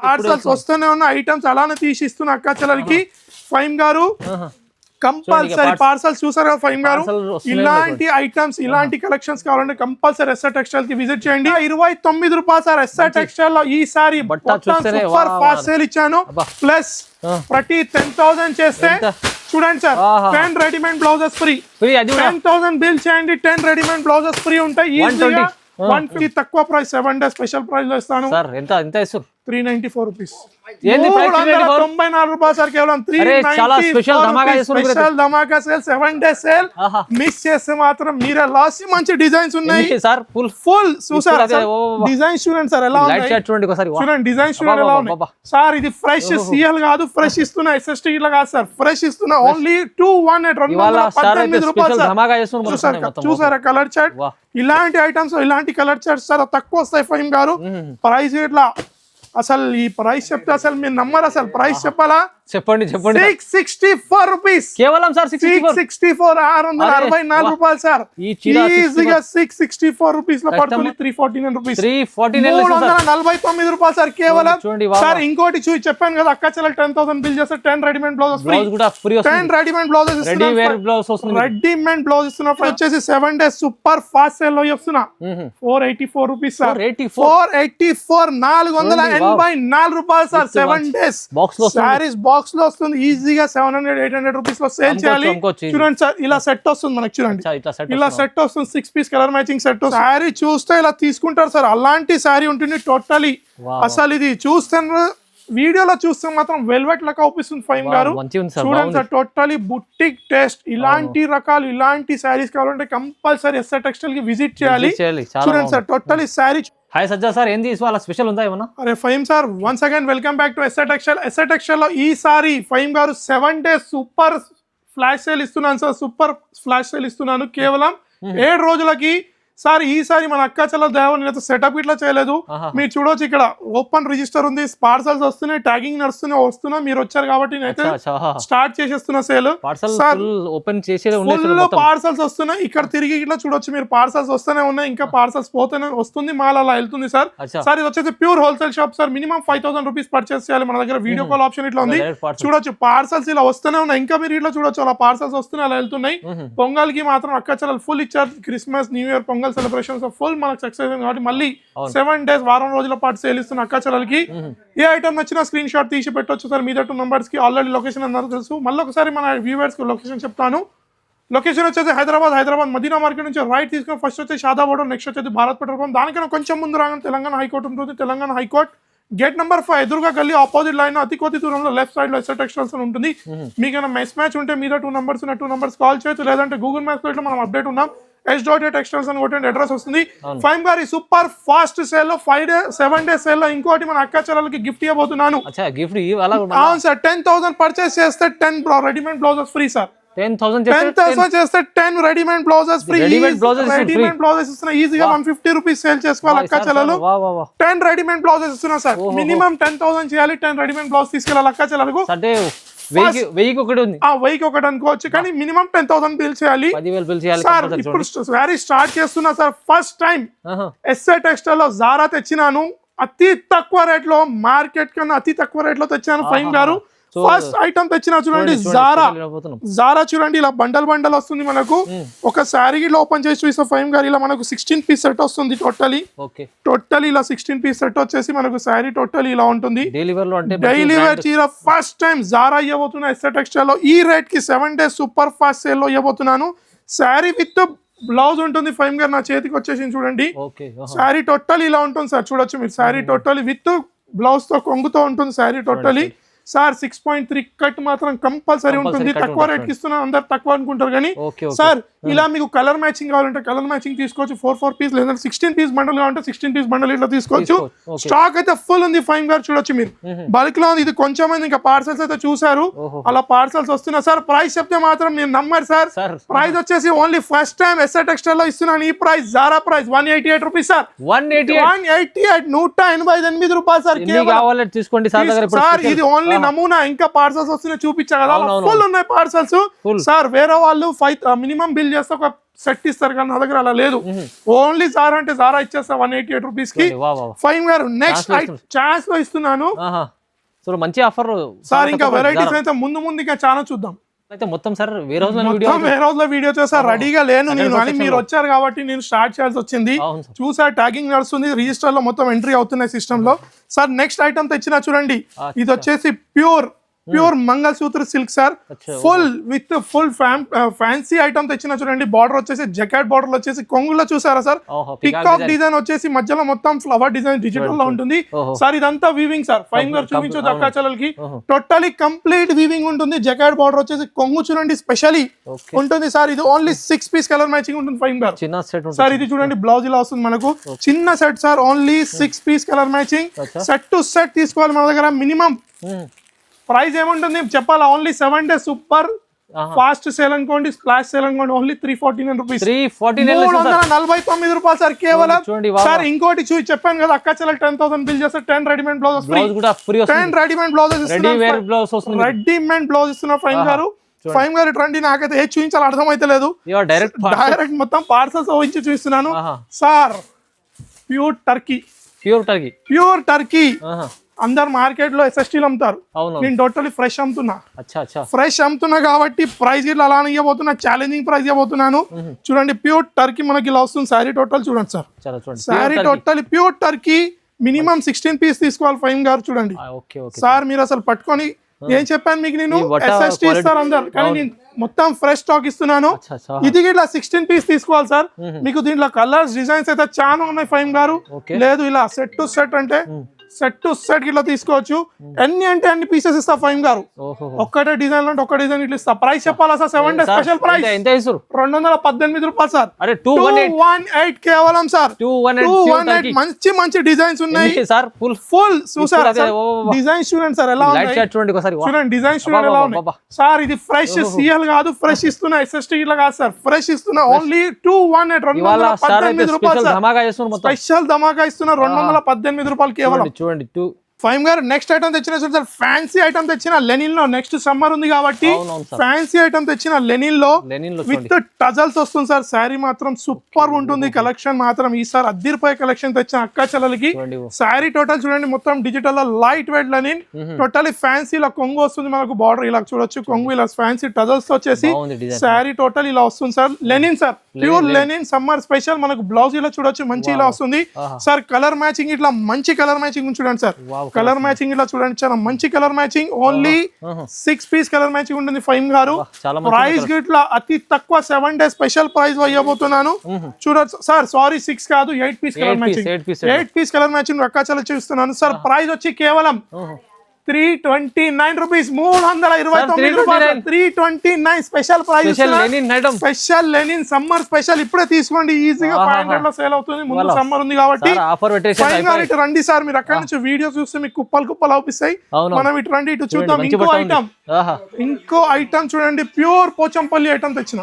Parcels వస్తూనే ఉన్న items అలానే తీసి ఇస్తున్న అక్క చెల్లెలకి ఫైమ్ గారు కంపల్సరీ పార్సల్స్ చూసారా ఫైమ్ గారు ఇలాంటి ఐటమ్స్ ఇలాంటి కలెక్షన్స్ కావాలంటే కంపల్సరీ ఎస్ఆర్ టెక్స్టైల్ కి విజిట్ చేయండి 29 రూపాయలు సార్ ఎస్ఆర్ టెక్స్టైల్ లో ఈసారి సూపర్ ఫాస్ట్ సేల్ ఇచ్చాను ప్లస్ ప్రతి 10,000 చేస్తే చూడండి sir 10 readymade blouses free 10,000 bill చేయండి 10 రెడీమేడ్ బ్లౌజెస్ ఫ్రీ ఉంటాయి 150 తక్కువ ప్రైస్ 7 డే స్పెషల్ ప్రైస్ లో ఇస్తాను సార్ ఎంత 394 రూపీస్ ఏంది ప్రైస్ 94 రూపాయలు సార్ కేవలం 390 స్పెషల్ ధమాకా చేస్తున్నారు స్పెషల్ ధమాకా సేల్ 7 డే సేల్ మిస్ చేస్తే మాత్రం మీరే లాస్ మంచి డిజైన్స్ ఉన్నాయి సార్ ఫుల్ చూసారా డిజైన్ చూడండి సార్ ఎలా లైట్ షర్ట్ చూడండి ఒకసారి చూడండి డిజైన్ చూడండి ఎలా ఉన్నాయి సార్ ఇది ఫ్రెష్ సిఎల్ కాదు ఫ్రెష్ ఇస్తున్నా ఎస్ఎస్టీ ఇట్లా కాదు సార్ ఫ్రెష్ ఇస్తున్నా ఓన్లీ 218 రూపాయలు ధమాకా చేస్తున్నారు చూసారా కలర్ చార్ట్ ఇలాంటి ఐటమ్స్ ఇలాంటి కలర్ చార్ట్స్ చాలా తక్కువ వస్తాయి ఫైమ్ గారు ప్రైస్ ఇట్లా అసలు ఈ ప్రైస్ చెప్తే అసలు మీరు నమ్మరు అసలు ప్రైస్ చెప్పాలా చెప్పండి 664 రూపీస్ కేవలం సార్ 664 664 రూపాయలు సార్ ఈజీగా 664 రూపీస్ లో పడుతుంది 349 రూపీస్ 349 రూపాయలు సార్ కేవలం సార్ ఇంకోటి చెప్పాను కదా అక్క చెల్లెలు 10,000 బిల్ చేస్తే 10 readymade blouses free 10 readymade blouses readymade blouse ఇస్తున్నా వచ్చేసి 7 డేస్ సూపర్ ఫాస్ట్ సేల్ లో ఇస్తున్నా 484 రూపీస్ సార్ 484 484 రూపాయలు సార్ 7 డేస్ సారీస్ బాక్స్ లో వస్తుంది ఈజీగా 700-800 రూపీస్ లో సేల్ చేయాలి చూడండి సార్ ఇలా సెట్ వస్తుంది మనకి చూడండి ఇలా సెట్ వస్తుంది 6 piece colour matching set sari చూస్తే ఇలా తీసుకుంటారు సార్ అలాంటి సారీ ఉంటుంది టోటలీ అసలు ఇది చూస్తే వీడియోలో చూస్తే మాత్రం వెల్వెట్ లెక్క అవుపిస్తుంది ఫైమ్ గారు చూడండి సార్ టోటలీ బుటిక్ టేస్ట్ ఇలాంటి రకాలు ఇలాంటి సారీస్ కావాలంటే కంపల్సరీ ఎస్ఆర్ టెక్స్టైల్ కి విజిట్ చేయాలి చూడండి sir totally sari hi Sajja sir ఏంది ఇవాళ స్పెషల్ ఉందా ఏమన్నా అరే Fahim sir once again welcome back to SR textile SR textile లో ఈసారి ఫైమ్ గారు 7 డేస్ సూపర్ ఫ్లాష్ సేల్ ఇస్తున్నాను సార్ సూపర్ ఫ్లాష్ సేల్ ఇస్తున్నాను కేవలం 7 రోజులకి సార్ ఈసారి మన అక్క చెల్ల దేవ నేనైతే సెటప్ ఇట్లా చేయలేదు మీరు చూడొచ్చు ఇక్కడ ఓపెన్ రిజిస్టర్ ఉంది పార్సల్స్ వస్తున్నాయి ట్యాగింగ్ వస్తున్నా మీరు వచ్చారు కాబట్టి నేనైతే స్టార్ట్ చేసేస్తున్నా సేల్ పార్సల్స్ వస్తున్నాయి ఇక్కడ తిరిగి ఇట్లా చూడొచ్చు మీరు పార్సల్స్ వస్తూనే ఉన్నాయి ఇంకా పార్సల్స్ పోతూనే వస్తుంది మాల్ అలా వెళ్తుంది సార్ సార్ ఇది వచ్చేసి pure wholesale shop sir minimum 5,000 rupees purchase చేయాలి మన దగ్గర వీడియో కాల్ ఆప్షన్ ఇట్లా ఉంది చూడొచ్చు పార్సల్స్ ఇలా వస్తూనే ఉన్నాయి ఇంకా మీరు ఇట్లా చూడొచ్చు అలా పార్సల్స్ వస్తున్నాయి అలా వెళ్తున్నాయి పొంగల్ కి మాత్రం అక్క చెల్లెలు ఫుల్ ఇచ్చారు Christmas new year pongal celebrations full మనకు సక్సెస్ అయింది కాబట్టి మళ్ళీ 7 డేస్ వారం రోజుల పాటు సేల్ ఇస్తున్న అక్క చెల్లెలకి ఏ ఐటమ్ నచ్చినా స్క్రీన్ షాట్ తీసి పెట్టొచ్చు సార్ మీద 2 నంబర్స్ కి ఆల్రెడీ లొకేషన్ అందరూ తెలుసు మళ్ళీ ఒకసారి మన వ్యూవర్స్ కి లొకేషన్ చెప్తాను లొకేషన్ వచ్చేసి హైదరాబాద్ మదీనా మార్కెట్ నుంచి రైట్ తీసుకుని ఫస్ట్ వచ్చేసి షాదాబాద్ నెక్స్ట్ వచ్చేసి భారత్ పెట్రోల్ పంప్ దానికన్నా కొంచెం ముందు రాగానే తెలంగాణ హైకోర్టు ఉంటుంది తెలంగాణ హైకోర్టు గేట్ నెంబర్ 5 ఎదురుగా గల్లీ ఆపోజిట్ లైన్ అతి కొద్ది దూరంలో లెఫ్ట్ సైడ్ లో ఎస్ఆర్ టెక్స్టైల్స్ అని ఉంటుంది మీకైనా మిస్ మ్యాచ్ ఉంటే మీద 2 నంబర్స్ ఉన్న 2 నంబర్స్ కాల్ చేయొచ్చు లేదంటే గూగుల్ మ్యాప్స్ లో మనం అప్డేట్ ఉన్నాం S.A టెక్స్టైల్స్ అని కొట్టండి అడ్రస్ వస్తుంది ఫైమ్ గారి సూపర్ ఫాస్ట్ సేల్ లో 7 డేస్ సేల్ లో ఇంకోటి మన అక్క చెల్లెలకి గిఫ్ట్ ఇవ్వబోతున్నాను అవును సార్ 10,000 పర్చేస్ చేస్తే 10 రెడీమేడ్ బ్లౌజెస్ ఫ్రీ సార్ 10,000 చేస్తే 10 readymade blouses free readymade blouses ఇస్తున్నా ఈజీగా 150 రూపీస్ సేల్ చేసుకోవాలి అక్క చెల్లెలు 10 రెడీమేడ్ బ్లౌజెస్ ఇస్తున్నా సార్ మినిమం 10,000 చేయాలి 10 రెడీమేడ్ బ్లౌజ్ తీసుకెళ్ళాలి అక్క చెల్లెలకు 1000 ఒకటి అనుకోవచ్చు కానీ మినిమం 10,000 బిల్ చేయాలి సార్ ఇప్పుడు సారీ స్టార్ట్ చేస్తున్నా sir first time SR textile లో జారా తెచ్చినాను అతి తక్కువ రేట్ లో మార్కెట్ కన్నా అతి తక్కువ రేట్ లో తెచ్చాను ఫైమ్ గారు ఫస్ట్ ఐటమ్ తెచ్చినా చూడండి జారా చూడండి ఇలా బండల్ వస్తుంది మనకు ఒక శారీ గిట్లా ఓపెన్ చేసి చూసా ఫైమ్ గారు ఇలా మనకు 16 పీస్ సెట్ వస్తుంది టోటలీ ఇలా 16 పీస్ సెట్ వచ్చేసి మనకు శారీ టోటలీ ఇలా ఉంటుంది డైలీ వేర్ చీర ఫస్ట్ టైం జారా ఇవ్వబోతున్నా ఎస్ఆర్ టెక్స్టైల్ లో ఈ రేట్ కి 7 డేస్ సూపర్ ఫాస్ట్ సేల్ లో ఇవ్వబోతున్నాను శారీ విత్ బ్లౌజ్ ఉంటుంది ఫైమ్ గారు నా చేతికి వచ్చేసి చూడండి శారీ టోటల్ ఇలా ఉంటుంది సార్ చూడొచ్చు మీరు శారీ టోటల్ విత్ బ్లౌజ్ తో కొంగుతో ఉంటుంది శారీ టోటలీ సార్ 6.3 కట్ మాత్రం కంపల్సరీ ఉంటుంది తక్కువ రేట్ కి ఇస్తున్నా అందరు తక్కువ అనుకుంటారు కానీ సార్ ఇలా మీకు కలర్ మ్యాచింగ్ కావాలంటే కలర్ మ్యాచింగ్ తీసుకోవచ్చు 4 పీస్ లేదంటే 16 పీస్ బండల్ కావాలంటే 16 పీస్ బండల్ ఇట్లా తీసుకోవచ్చు స్టాక్ అయితే ఫుల్ ఉంది ఫైమ్ గారు చూడొచ్చు మీరు బల్క్ లో ఉంది ఇది కొంచెం మంది ఇంకా పార్సల్స్ అయితే చూసారు అలా పార్సల్స్ వస్తున్నా సార్ ప్రైస్ చెప్తే మాత్రం మీరు నమ్మరు సార్ ప్రైస్ వచ్చేసి only first time SR textile లో ఇస్తున్నాను ఈ ప్రైస్ జారా ప్రైస్ 188 రూపీస్ సార్ 188 రూపాయలు సార్ ఇది ఓన్లీ నమూనా ఇంకా పార్సల్స్ వస్తున్నాయి చూపించా కదా ఫుల్ ఉన్నాయి పార్సల్స్ సార్ వేరే వాళ్ళు మినిమం బిల్ చేస్తే ఒక సెట్ ఇస్తారు కానీ నా దగ్గర అలా లేదు. ఓన్లీ జారా అంటే జారా ఇచ్చేస్తా 188 రూపీస్ కి. ఫైమ్ గారు నెక్స్ట్ ఛాన్స్ లో ఇస్తున్నాను సో మంచి ఆఫర్ సార్. ఇంకా వెరైటీస్ అయితే ముందు ఇంకా చాలా చూద్దాం. అయితే మొత్తం సార్ వేరే హౌస్ లో వీడియో చేస్తా రెడీగా లేను నేను అని మీరు వచ్చారు కాబట్టి నేను స్టార్ట్ చేయాల్సి వచ్చింది. చూసా ట్యాగింగ్ నడుస్తుంది, రిజిస్టర్ లో మొత్తం ఎంట్రీ అవుతున్నాయి సిస్టమ్ లో. సార్ నెక్స్ట్ ఐటమ్ తెచ్చినా చూడండి, ఇది వచ్చేసి pure mangalsutra silk sir. Full fancy item తెచ్చిన చూడండి. బార్డర్ వచ్చేసి జకాట్ బార్డర్ వచ్చేసి కొంగులో చూసారా సార్. పికాక్ డిజైన్ వచ్చేసి మధ్యలో మొత్తం ఫ్లవర్ డిజైన్ డిజిటల్ లో ఉంటుంది సార్. ఇదంతా వీవింగ్ సార్. ఫైన్ గారు చూపించదు అక్క చెల్లెలకి టోటలీ కంప్లీట్ వీవింగ్ ఉంటుంది. జకాట్ బార్డర్ వచ్చేసి కొంగు చూడండి స్పెషల్లీ ఉంటుంది సార్. ఇది ఓన్లీ 6 పీస్ కలర్ మ్యాచింగ్ ఉంటుంది ఫైన్ గారు సార్. ఇది చూడండి బ్లౌజ్ ఇలా వస్తుంది మనకు, చిన్న set sir. Only 6 piece colour matching. Set to set తీసుకోవాలి మన దగ్గర. మినిమం ప్రైస్ ఏముంటుంది చెప్పాలా, only 7 days super fast sale అనుకోండి, స్ప్లాష్ సేల్ అనుకోండి. ఓన్లీ 349 రూపీస్, 349 రూపాయలు సార్ కేవలం సార్. ఇంకోటి చెప్పాను కదా అక్క చెల్లెలు 10,000 బిల్ చేస్తే 10 readymade blouses free. 10 readymade blouses readymade blouse ఇస్తున్నా ఫైన్ గారు. ఫైన్ గారు రండి, నాకైతే ఏ చూపించాలి అర్థమైతే లేదు. డైరెక్ట్ మొత్తం పార్సల్స్ ఇచ్చి చూపిస్తున్నాను సార్. ప్యూర్ టర్కీ అందరు మార్కెట్ లో ఎస్ఎస్టీలు అమ్ముతారు, నేను టోటలీ ఫ్రెష్ అమ్ముతున్నా కాబట్టి ప్రైస్ ఇట్లా అలా ఇవ్వబోతున్నా. ఛాలెంజింగ్ ప్రైస్ ఇవ్వబోతున్నాను చూడండి. ప్యూర్ టర్కీ మనకి ఇలా వస్తుంది. శారీ టోటల్ చూడండి sir. Sari total pure Turkey. Minimum 16 piece తీసుకోవాలి ఫైన్ గారు చూడండి సార్. మీరు అసలు పట్టుకొని ఏం చెప్పాను మీకు, నేను ఎస్ఎస్టీ ఇస్తారు అందరు కానీ నేను మొత్తం ఫ్రెష్ స్టాక్ ఇస్తున్నాను. ఇది ఇట్లా 16 పీస్ తీసుకోవాలి సార్. మీకు దీంట్లో కలర్స్ డిజైన్స్ అయితే చాలా ఉన్నాయి ఫైన్ గారు. లేదు ఇలా సెట్ టు సెట్ అంటే సెట్ టు సెట్ ఇట్లా తీసుకోవచ్చు. ఎన్ని అంటే అన్ని పీసెస్ ఇస్తా ఫైన్ గారు. ఒక్కటే డిజైన్ అంటే ఒక్క డిజైన్ ఇట్లా ఇస్తా. ప్రైస్ చెప్పాలా సార్? 7 days స్పెషల్ ప్రైస్ 218 రూపాయలు సార్. 218 కేవలం సార్. 218 మంచి డిజైన్స్ ఉన్నాయి సార్. ఫుల్ చూసారా డిజైన్ చూడండి సార్ ఎలా ఉన్నాయి. చూడండి డిజైన్ చూడండి ఎలా ఉన్నాయి సార్. ఇది ఫ్రెష్ సిఎల్ కాదు, ఫ్రెష్ ఇస్తున్నా. ఎస్ఎస్టీ ఇట్లా కాదు సార్, ఫ్రెష్ ఇస్తున్నా. ఓన్లీ 218 రూపాయలు సార్. స్పెషల్ ధమాకా ఇస్తున్నా. 218 రూపాయలు కేవలం. ఫైమ్ గారు నెక్స్ట్ ఐటమ్ తెచ్చిన సార్. ఫ్యాన్సీ ఐటమ్ తెచ్చిన లెనిన్ లో. నెక్స్ట్ సమ్మర్ ఉంది కాబట్టి ఫ్యాన్సీ ఐటమ్ తెచ్చిన లెనిన్ లో విత్ టజల్స్ వస్తుంది సార్. శారీ మాత్రం సూపర్ ఉంటుంది. కలెక్షన్ మాత్రం ఈసారి అద్దరిపోయే కలెక్షన్ తెచ్చిన అక్క చెల్లెలకి. శారీ టోటల్ చూడండి మొత్తం డిజిటల్ లో light weight Lenin. Totally fancy ఇలా కొంగు వస్తుంది మనకు. బార్డర్ ఇలా చూడొచ్చు, కొంగు ఇలా ఫ్యాన్సీ టజల్స్ వచ్చేసి శారీ టోటల్ ఇలా వస్తుంది sir. Linen sir, pure linen summer special. మనకు బ్లౌజ్ ఇలా చూడొచ్చు మంచి ఇలా వస్తుంది సార్. కలర్ మ్యాచింగ్ ఇట్లా మంచి కలర్ మ్యాచింగ్ చూడండి సార్. కలర్ మ్యాచింగ్ ఇలా చూడండి చాలా మంచి colour matching. Only 6 piece colour matching ఉంటుంది ఫైమ్ గారు. ప్రైస్ ఇట్లా అతి తక్కువ 7 days స్పెషల్ ప్రైస్ ఇవ్వబోతున్నాను చూడొచ్చు సార్. సారీ 6 కాదు 8 piece colour matching. 8 piece colour matching రకాచాలు చూస్తున్నాను సార్. ప్రైస్ వచ్చి కేవలం 329 రూపీస్, 329 రూపాయలు. 329 special price. Special linen summer special. ఇప్పుడే తీసుకోండి, ఈజీగా 500 లో సేల్ అవుతుంది. ముందు సమ్మర్ ఉంది కాబట్టి ఇటు రండి సార్. మీరు అక్కడ నుంచి వీడియో చూస్తే మీకు కుప్పలు అవుపిస్తాయి. మనం ఇటు రండి, ఇటు చూద్దాం. ఇంకో ఐటమ్ చూడండి. ప్యూర్ పోచంపల్లి ఐటమ్ తెచ్చిన.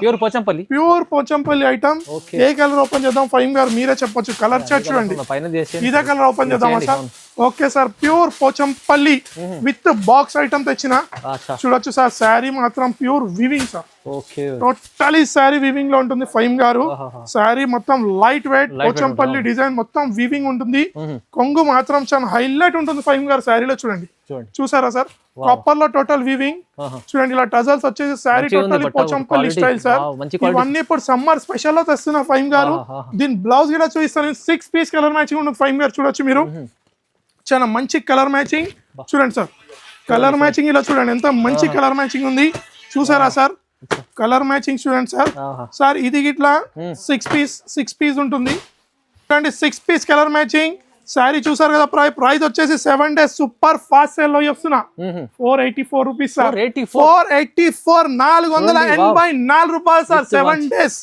Pure Pochampally item. ఏ కలర్ ఓపెన్ చేద్దాం ఫైమ్ గారు మీరే చెప్పొచ్చు. కలర్ చార్ట్ చూడండి. ఇదే కలర్ ఓపెన్ చేద్దామా sir? Okay sir. Pure Pochampally with box item తెచ్చిన చూడొచ్చు సార్. శారీ మాత్రం pure weaving sir. Totally sari weaving లో ఉంటుంది ఫైమ్ గారు. శారీ మొత్తం లైట్ వెయిట్ పోచంపల్లి డిజైన్ మొత్తం వివింగ్ ఉంటుంది. కొంగు మాత్రం చాలా హైలైట్ ఉంటుంది ఫైమ్ గారు శారీలో చూడండి. చూసారా సార్? కాపర్ లో టోటల్ వివింగ్ చూడండి. ఇలా టజల్స్ వచ్చేసి sari total Pochampally style sir. ఇవన్నీ ఇప్పుడు సమ్మర్ స్పెషల్ లో తెస్తున్నా ఫైమ్ గారు. దీని బ్లౌజ్ కూడా చూపిస్తాను. 6 పీస్ కలర్ మ్యాచింగ్ ఉంటుంది ఫైమ్ గారు చూడొచ్చు మీరు. చాలా మంచి కలర్ మ్యాచింగ్ చూడండి సార్. కలర్ మ్యాచింగ్ ఇలా చూడండి ఎంత మంచి కలర్ మ్యాచింగ్ ఉంది. చూసారా సార్? కలర్ మ్యాచింగ్ చూడండి సార్. సార్ ఇది ఇట్లా 6 పీస్ ఉంటుంది చూడండి. 6 పీస్ కలర్ మ్యాచింగ్ శారీ చూసారు కదా. ప్రైస్ వచ్చేసి 7 days సూపర్ ఫాస్ట్ సేల్ లో వస్తున్నా. 484 రూపీస్ సార్. 484 484 రూపాయలు సార్. 7 days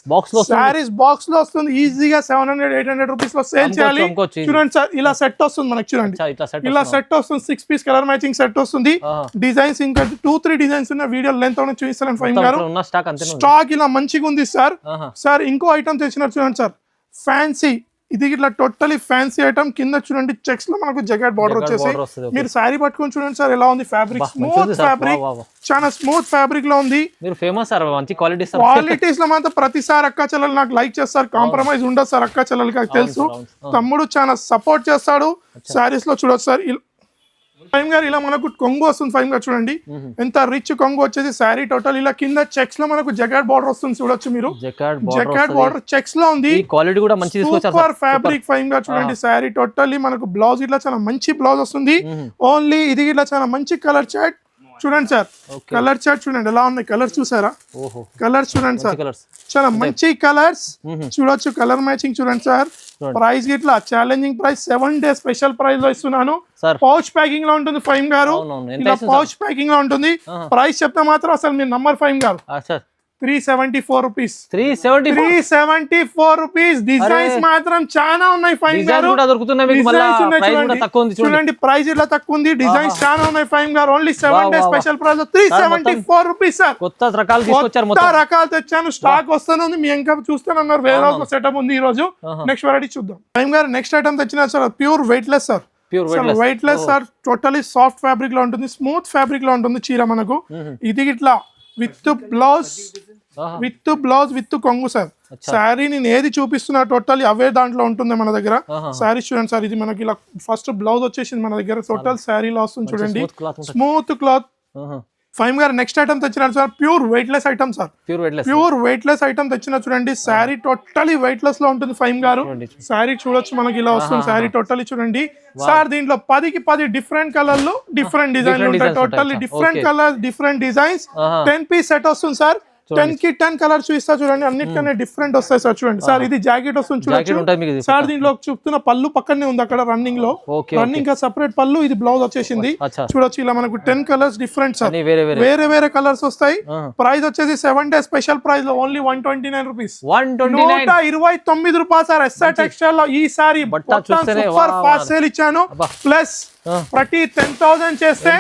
శారీస్ బాక్స్ లో వస్తుంది. ఈజీగా 700-800 రూపీస్ లో సేల్ చేయాలి. చూడండి సార్ ఇలా సెట్ వస్తుంది మనకి. చూడండి ఇలా సెట్ వస్తుంది. 6 పీస్ కలర్ మ్యాచింగ్ సెట్ వస్తుంది. డిజైన్స్ ఇంకా 2-3 డిజైన్స్ ఉన్న వీడియో లెంత్ అవునా చూపిస్తాను ఫైన్ గారు. స్టాక్ ఇలా మంచిగా ఉంది సార్. సార్ ఇంకో ఐటమ్ తెచ్చినారు చూడండి సార్. ఫ్యాన్సీ ఇది ఇట్లా టోటలీ ఫ్యాన్సీ ఐటమ్. కింద చూడండి చెక్స్ లో మనకు జగెట్ బార్డర్ వచ్చేసి మీరు శారీ పట్టుకొని చూడండి సార్ ఎలా ఉంది. ఫ్యాబ్రిక్ స్మూత్ ఫ్యాబ్రిక్, చాలా స్మూత్ ఫ్యాబ్రిక్ లో ఉంది. మీరు ఫేమస్ సార్ మంచి క్వాలిటీస్ లో మాత్రం ప్రతిసారి అక్క చెల్లెలు నాకు లైక్ చేస్తారు, కాంప్రమైజ్ ఉండదు సార్ అక్క చెల్లెలకి తెలుసు. తమ్ముడు చాలా సపోర్ట్ చేస్తాడు. శారీస్ లో చూడొచ్చు సార్. ఫైమ్ గారు ఇలా మనకు కొంగు వస్తుంది. ఫైమ్ గారు చూడండి ఎంత రిచ్ కొంగు వచ్చేసి. శారీ టోటల్ ఇలా కింద చెక్స్ లో మనకు జకార్డ్ బార్డర్ వస్తుంది చూడొచ్చు మీరు. జకార్డ్ బార్డర్ చెక్స్ లో ఉంది. క్వాలిటీ కూడా మంచి సూపర్ ఫ్యాబ్రిక్. ఫైమ్ గారు చూడండి శారీ టోటల్లీ మనకు బ్లౌజ్ ఇట్లా చాలా మంచి బ్లౌజ్ వస్తుంది. ఓన్లీ ఇది ఇట్లా చాలా మంచి కలర్ చార్ట్ చూడండి సార్. కలర్ చార్ట్ చూడండి ఎలా ఉన్నాయి. కలర్స్ చూసారా? కలర్స్ చూడండి సార్, చాలా మంచి కలర్స్ చూడొచ్చు. కలర్ మ్యాచింగ్ చూడండి సార్. ప్రైస్ ఇట్లా challenging price 7 days special price లో ఇస్తున్నాను. పౌచ్ ప్యాకింగ్ లో ఉంటుంది ఫైమ్ గారు. ఇలా పౌచ్ ప్యాకింగ్ లో ఉంటుంది. ప్రైస్ చెప్తే మాత్రం అసలు మీరు నంబర్ ఫైమ్ గారు 374 రూపీస్. 374 రూపీస్. డిజైన్స్ మాత్రం చాలా ఉన్నాయి ఫైమ్ గారు. చూడండి ప్రైస్ ఇట్లా తక్కువ ఉంది. డిజైన్స్ చాలా ఉన్నాయి ఫైమ్ గారు. Only 7 days special price 374 rupees sir. కొత్త రకాలు తెచ్చాను. స్టాక్ వస్తూనే ఉంది. మీ ఇంకా చూస్తానన్నారు. వేరే హౌస్ లో సెటప్ ఉంది ఈ రోజు. నెక్స్ట్ వెరైటీ చూద్దాం. ఫైమ్ గారు నెక్స్ట్ ఐటమ్ తెచ్చిన sir pure weight less sir. Weight less sir. Totally soft fabric లో ఉంటుంది, స్మూత్ ఫ్యాబ్రిక్ లో ఉంటుంది చీర మనకు. ఇది ఇట్లా విత్ బ్లౌజ్ విత్ కొంగు సార్. శారీ నేను ఏది చూపిస్తున్నా టోటల్ అవే దాంట్లో ఉంటుంది మన దగ్గర. శారీ చూడండి సార్. ఇది మనకి ఇలా ఫస్ట్ బ్లౌజ్ వచ్చేసింది మన దగ్గర. టోటల్ శారీలో వస్తుంది చూడండి, స్మూత్ క్లాత్. ఫైమ్ గారు నెక్స్ట్ ఐటమ్ తెచ్చినారు sir pure weightless item sir. Pure weightless item తెచ్చిన చూడండి. శారీ టోటలీ వెయిట్ లెస్ లో ఉంటుంది ఫైమ్ గారు. శారీ చూడొచ్చు మనకి ఇలా వస్తుంది. శారీ టోటలీ చూడండి సార్. దీంట్లో 10కి 10 డిఫరెంట్ కలర్లు డిఫరెంట్ డిజైన్లు ఉంటాయి. Totally different colour different designs. 10 piece set వస్తుంది సార్. 10 కి 10 కలర్ చూస్తా చూడండి. అన్నిటికన్నా డిఫరెంట్ వస్తాయి సార్. చూడండి సార్ ఇది జాకెట్ వస్తుంది చూడొచ్చు సార్. దీంట్లో చూపుతున్న పళ్ళు పక్కనే ఉంది అక్కడ రన్నింగ్ లో. రన్నింగ్ గా సెపరేట్ పళ్ళు. ఇది బ్లౌజ్ వచ్చేసింది చూడొచ్చు. ఇలా మనకు 10 కలర్స్ డిఫరెంట్ సార్. వేరే కలర్స్ వస్తాయి. ప్రైస్ వచ్చేసి 7 days స్పెషల్ ప్రైస్ లో ఓన్లీ 129 రూపీస్. 129 రూపాయలు సార్. ఎస్ఆర్ టెక్స్టైల్ లో ఈ సారీ సూపర్ ఫాస్ట్ సేల్ ఇచ్చాను. ప్లస్ ప్రతి 10,000 చేస్తే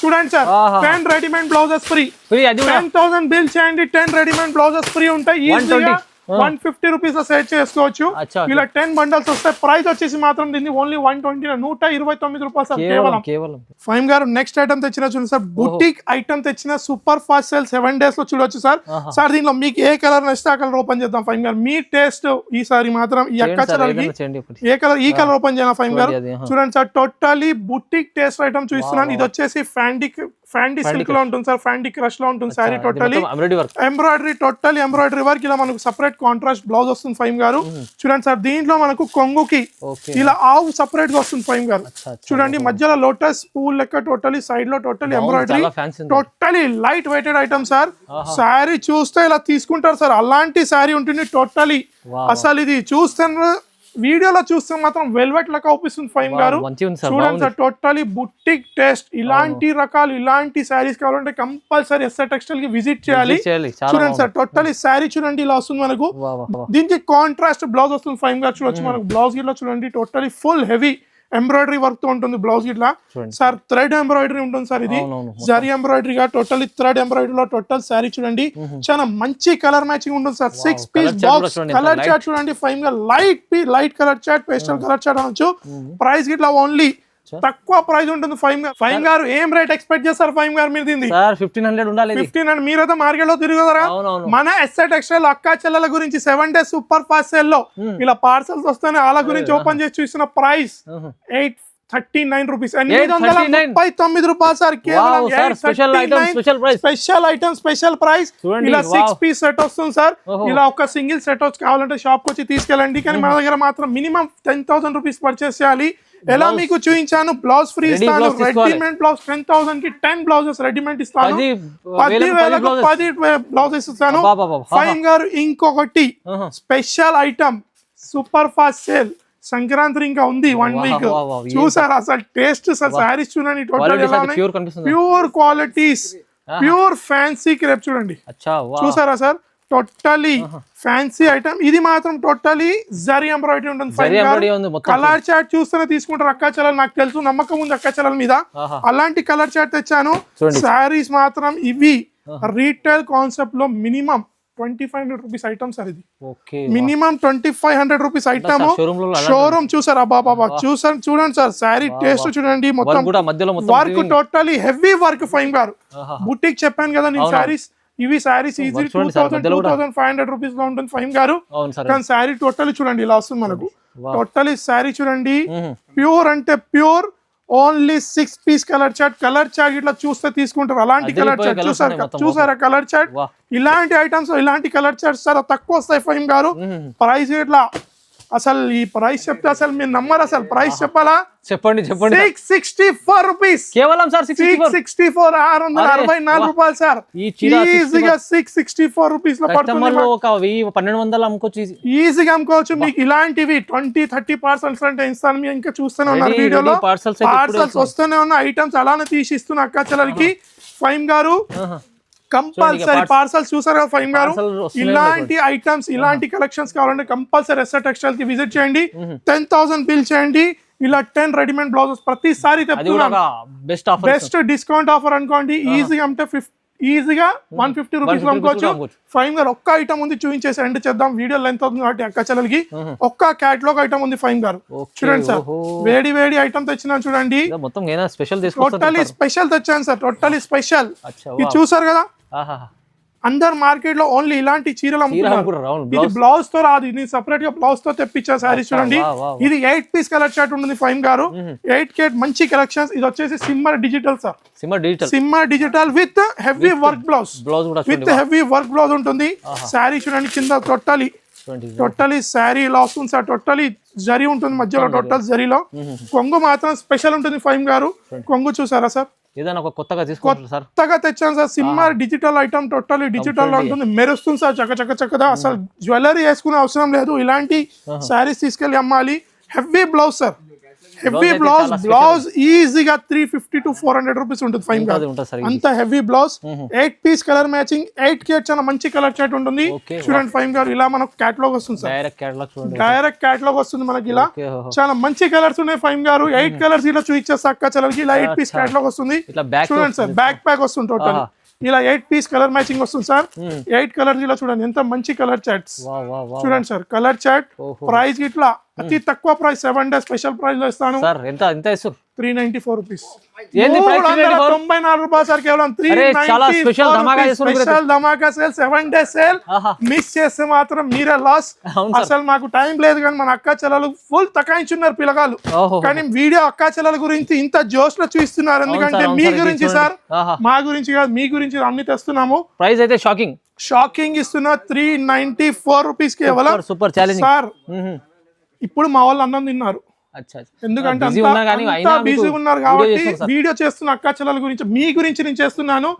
చూడండి sir 10 readymade blouses free. 10,000 bill చేయండి, 10 రెడీమేడ్ బ్లౌజెస్ ఫ్రీ ఉంటాయి. ఈజీగా 150 రూపీస్ లో సేల్ చేసుకోవచ్చు. ఇలా 10 బండల్స్ వస్తాయి. ప్రైస్ వచ్చేసి మాత్రం దీన్ని ఓన్లీ 129 రూపాయలు సార్ కేవలం. ఫైమ్ గారు నెక్స్ట్ ఐటమ్ తెచ్చిన చూడండి సార్. బుటిక్ ఐటమ్ తెచ్చిన సూపర్ ఫాస్ట్ సేల్ 7 days లో చూడొచ్చు సార్. సార్ దీనిలో మీకు ఏ కలర్ నచ్చితే ఆ కలర్ ఓపెన్ చేద్దాం ఫైమ్ గారు. మీ టేస్ట్ ఈసారి మాత్రం ఈ అక్క చెల్లెలకి ఏ కలర్ ఈ కలర్ ఓపెన్ చేయాలి ఫైమ్ గారు. చూడండి sir totally boutique taste item చూస్తున్నాను. ఇది వచ్చేసి ఫ్యాండీ సిల్క్ లో ఉంటుంది సార్. ఫ్యాండీ క్రష్ లో ఉంటుంది sorry. Totally embroidery, totally embroidery work. ఇలా మనకు సెపరేట్ కాంట్రాస్ట్ బ్లౌజ్ వస్తుంది ఫైమ్ గారు. చూడండి సార్ దీంట్లో మనకు కొంగుకి ఇలా ఆవు సెపరేట్ గా వస్తుంది ఫైమ్ గారు. చూడండి మధ్యలో లోటస్ పూల్ లెక్క టోటలీ సైడ్ లో totally embroidery. Totally light weighted item sir. Sari చూస్తే ఇలా తీసుకుంటారు సార్. అలాంటి శారీ ఉంటుంది టోటలీ. అసలు ఇది చూస్తున్న వీడియోలో చూస్తే మాత్రం వెల్వెట్ లెక్క అవుపిస్తుంది ఫైమ్ గారు. చూడండి సార్ టోటలీ బుటిక్ టేస్ట్. ఇలాంటి రకాలు ఇలాంటి శారీస్ కావాలంటే కంపల్సరీ ఎస్ఆర్ టెక్స్టైల్ కి విజిట్ చేయాలి. చూడండి సార్ టోటలీ శారీ చూడండి ఇలా వస్తుంది మనకు. దీనికి కాంట్రాస్ట్ బ్లౌజ్ వస్తుంది ఫైమ్ గారు. చూడొచ్చు మనకు బ్లౌజ్ గిట్లా చూడండి totally full heavy embroidery work తో ఉంటుంది బ్లౌజ్ ఇట్లా సార్. థ్రెడ్ ఎంబ్రాయిడరీ ఉంటుంది సార్. ఇది జరీ ఎంబ్రాయిడరీ గా టోటలీ థ్రెడ్ ఎంబ్రాయిడరీ లో టోటల్ శారీ చూడండి చాలా మంచి కలర్ మ్యాచింగ్ ఉంటుంది sir. 6 piece box colour chart చూడండి ఫైమ్ గా. Light colour chart, pastel colour chart అనొచ్చు. ప్రైస్ గిట్లా ఓన్లీ తక్కువ ప్రైస్ ఉంటుంది ఫైమ్ గారు. ఏం రేట్ ఎక్స్పెక్ట్ చేస్తారు ఫైమ్ గారు మీరు దీన్ని? 1500 ఉండాలి. 1500 మీరైతే మార్కెట్ లో తిరుగుతారా? మన ఎస్ఆర్ టెక్స్టైల్ అక్కా చెల్లెల గురించి 7 days సూపర్ ఫాస్ట్ సేల్ లో ఇలా పార్సల్స్ వస్తాయి. వాళ్ళ గురించి ఓపెన్ చేసి చూసిన ప్రైస్ 839 రూపీస్. 839 రూపాయలు సార్ కేవలం. Special price. ఇలా 6 piece సెట్ వస్తుంది సార్. ఇలా ఒక సింగిల్ సెట్ వచ్చి కావాలంటే షాప్ కి వచ్చి తీసుకెళ్ళండి. కానీ మన దగ్గర మాత్రం మినిమం 10,000 రూపీస్ పర్చేస్ చేయాలి. ఎలా మీకు చూపించాను బ్లౌజ్ ఫ్రీ ఇస్తాను. రెడీమేడ్ బ్లౌజ్ 10,000 కి 10 బ్లౌజెస్ రెడీమేడ్ ఇస్తాను. 10,000కు 10 బ్లౌజెస్ ఇస్తాను ఫైమ్ గారు. ఇంకొకటి special item super fast sale Sankranti ఇంకా ఉంది 1 week. చూసారా అసలు టేస్ట్ సారీస్ చూడండి total pure qualities, pure fancy crepe చూడండి. చూసారా సార్ టోటలీ ఫ్యాన్సీ ఐటమ్. ఇది మాత్రం టోటలీ జరీ ఎంబ్రాయిడరీ ఉంటుంది. కలర్ చార్ట్ చూస్తేనే తీసుకుంటారు అక్కా చెల్లెలు. నాకు తెలుసు నమ్మకం ఉంది అక్కా చెల్లెల మీద. అలాంటి కలర్ చార్ట్ తెచ్చాను. శారీస్ మాత్రం ఇవి రీటైల్ కాన్సెప్ట్ లో మినిమం 2500 రూపీస్ ఐటమ్ సార్ ఇది. Okay minimum 2500 rupees item. Showroom చూసారా బాబా, చూడండి సార్ శారీ టేస్ట్ చూడండి, మొత్తం వర్క్ టోటలీ హెవీ వర్క్. ఫైమ్ గారు బుటిక్ చెప్పాను కదా నేను, శారీస్ ఇవి శారీస్ ఈజీ 2500 రూపీస్ లో ఉంటుంది ఫైమ్ గారు. కానీ శారీ టోటలీ చూడండి ఇలా వస్తుంది మనకు. టోటలీ శారీ చూడండి, ప్యూర్ అంటే pure. Only 6 piece colour chart ఇట్లా చూస్తే తీసుకుంటారు. అలాంటి కలర్ చార్ట్ చూసారా కలర్ చార్ట్. ఇలాంటి ఐటమ్స్ ఇలాంటి కలర్ చార్ట్స్ చాలా తక్కువ వస్తాయి ఫైమ్ గారు. ప్రైస్ ఇట్లా అసలు ఈ ప్రైస్ చెప్తే అసలు మీరు నమ్మరు. అసలు ప్రైస్ చెప్పాలా? చెప్పండి 664 రూపీస్ కేవలం సార్. 664 664 రూపాయలు సార్. ఈజీగా 664 రూపీస్ లో పడుతుంది. 1200 అమ్ముకోవచ్చు, ఈజీగా అమ్ముకోవచ్చు. మీకు ఇలాంటివి 20-30 పార్సల్స్ అంటే ఇస్తాను. మీరు ఇంకా చూస్తూనే ఉన్నారు వీడియోలో, పార్సల్స్ వస్తూనే ఉన్న ఐటమ్స్ అలానే తీసి ఇస్తున్న అక్క చెల్లెలకి ఫైమ్ గారు. కంపల్సరీ పార్సల్స్ చూసారా ఫైమ్ గారు. ఇలాంటి ఐటమ్స్ ఇలాంటి కలెక్షన్స్ కావాలంటే కంపల్సరీ ఎస్ఆర్ టెక్స్టైల్ కి విజిట్ చేయండి. 10,000 బిల్ చేయండి. ఇలా 10 రెడీమేడ్ బ్లౌజెస్ ప్రతిసారి బెస్ట్ డిస్కౌంట్ ఆఫర్ అనుకోండి. ఈజీగా అంటే ఈజీగా 150 రూపీస్ అమ్ముకోవచ్చు. ఫైమ్ గారు ఒక్క ఐటమ్ ఉంది చూపించేసి ఎండ్ చేద్దాం, వీడియో లెంత్ అవుతుంది కాబట్టి అక్క చెల్లెలకి. ఒక్క క్యాటలాగ్ ఐటమ్ ఉంది ఫైమ్ గారు. చూడండి సార్, వేడి ఐటమ్ తెచ్చినా చూడండి. టోటలీ స్పెషల్ తెచ్చాను సార్, టోటలీ స్పెషల్. ఇది చూసారు కదా, అందరు మార్కెట్ లో ఓన్లీ ఇలాంటి చీరలు అమ్ముతున్నారు. ఇది బ్లౌజ్ తో రాదు, ఇది సెపరేట్ గా బ్లౌజ్ తో తెప్పించా శారీస్ చూడండి. ఇది 8 పీస్ కలర్ చార్ట్ ఉంటుంది ఫైమ్ గారు. 8K మంచి కలెక్షన్స్. ఇది వచ్చేసి shimmer digital sir, shimmer digital with heavy work blouse, with heavy work blouse ఉంటుంది. శారీ చూడండి కింద టోటలీ శారీ ఇలా వస్తుంది సార్. టోటలీ జరీ ఉంటుంది మధ్యలో, టోటల్ జరీలో. కొంగు మాత్రం స్పెషల్ ఉంటుంది ఫైమ్ గారు. కొంగు చూసారా సార్, కొత్తగా తెచ్చాను sir. Shimmer digital item, totally digital లో ఉంటుంది. మెరుస్తుంది సార్ చక్కదా. అసలు జ్యువెలరీ వేసుకునే అవసరం లేదు. ఇలాంటి శారీస్ తీసుకెళ్లి అమ్మాలి. Heavy blouse sir, heavy blouse ఈజీగా 350 to 400 రూపీస్ ఉంటుంది ఫైమ్ గారు. అంత heavy blouse. 8 piece colour matching, 8K చాలా మంచి కలర్ చార్ట్ ఉంటుంది. చూడండి ఫైమ్ గారు, ఇలా మనకు క్యాటలాగ్ వస్తుంది సార్. డైరెక్ట్ క్యాటలాగ్ వస్తుంది మనకి. ఇలా చాలా మంచి కలర్స్ ఉన్నాయి ఫైమ్ గారు. 8 కలర్స్ ఇలా చూపించేస్తా అక్క చెల్లెలకి. ఇలా 8 పీస్ క్యాటలాగ్ వస్తుంది. చూడండి సార్, బ్యాక్ ప్యాక్ వస్తుంది టోటల్. ఇలా 8 పీస్ కలర్ మ్యాచింగ్ వస్తుంది సార్. 8 కలర్స్ ఇలా చూడండి, ఎంత మంచి కలర్ చార్ట్స్ చూడండి సార్. కలర్ చార్ట్ ప్రైస్ ఇట్లా అతి తక్కువ ప్రైస్ 7 డేస్ స్పెషల్ ప్రైస్ లో ఇస్తాను. 394 రూపీస్, 94 రూపాయలు సార్. కేవలం 394 స్పెషల్ ధమాకా సేల్, 7 డేస్ సేల్. మిస్ చేస్తే మాత్రం మీరే లాస్. అసలు మాకు టైం లేదు, కానీ మన అక్క చెల్లెలు ఫుల్ తకాయించున్నారు పిల్లగాళ్ళు. కానీ వీడియో అక్క చెల్లెల గురించి ఇంత జోష్ లో చూస్తున్నారు. ఎందుకంటే మీ గురించి సార్, మా గురించి కాదు, మీ గురించి అన్ని తెస్తున్నాము. ప్రైస్ అయితే షాకింగ్ ఇస్తున్నా. 394 రూపీస్ కేవలం. Super challenge sir. ఇప్పుడు మా వాళ్ళు అన్నం తిన్నారు, ఎందుకంటే బిజీ ఉన్నారు కాబట్టి వీడియో చేస్తున్న అక్క చెల్లెల గురించి, మీ గురించి నేను చేస్తున్నాను.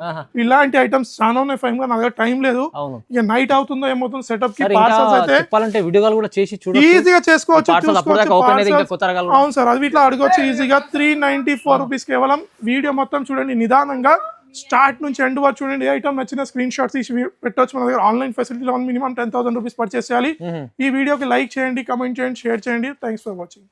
ఇలాంటి ఐటమ్స్ చాలా ఉన్నాయి ఫైమ్ గా, నా దగ్గర టైం లేదు. ఇక నైట్ అవుతుందో ఏమవుతుందో సెటప్ కి. పార్సల్స్ అయితే ఈజీగా చేసుకోవచ్చు. అవును సార్, అది ఇట్లా అడగొచ్చు ఈజీగా. 394 రూపీస్ కేవలం. వీడియో మొత్తం చూడండి నిదానంగా, స్టార్ట్ నుంచి ఎండ్ వరకు చూడండి. ఏ ఐటమ్ నచ్చిన స్క్రీన్ షాట్స్ తీసి పెట్టవచ్చు. మన దగ్గర ఆన్లైన్ ఫెసిలిటీలో మినిమం 10,000 రూపీస్ పర్చేస్ చేయాలి. ఈ వీడియోకి లైక్ చేయండి, కమెంట్ చేయండి, షేర్ చేయండి. Thanks for watching.